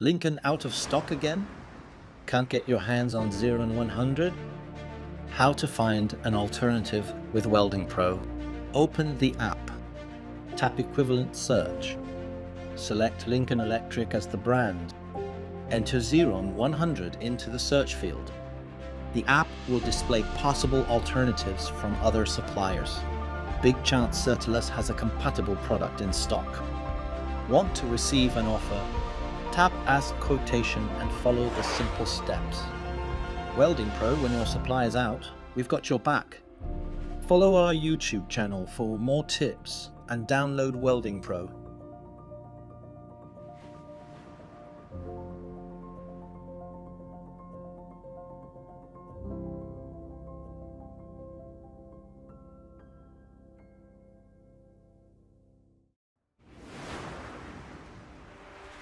Lincoln out of stock again? Can't get your hands on Zeron 100? How to find an alternative with WeldingPro. Open the app. Tap equivalent search. Select Lincoln Electric as the brand. Enter Zeron 100 into the search field. The app will display possible alternatives from other suppliers. Big chance Certilas has a compatible product in stock. Want to receive an offer? Tap Ask Quotation and follow the simple steps. WeldingPro, when your supply is out, we've got your back. Follow our YouTube channel for more tips and download WeldingPro.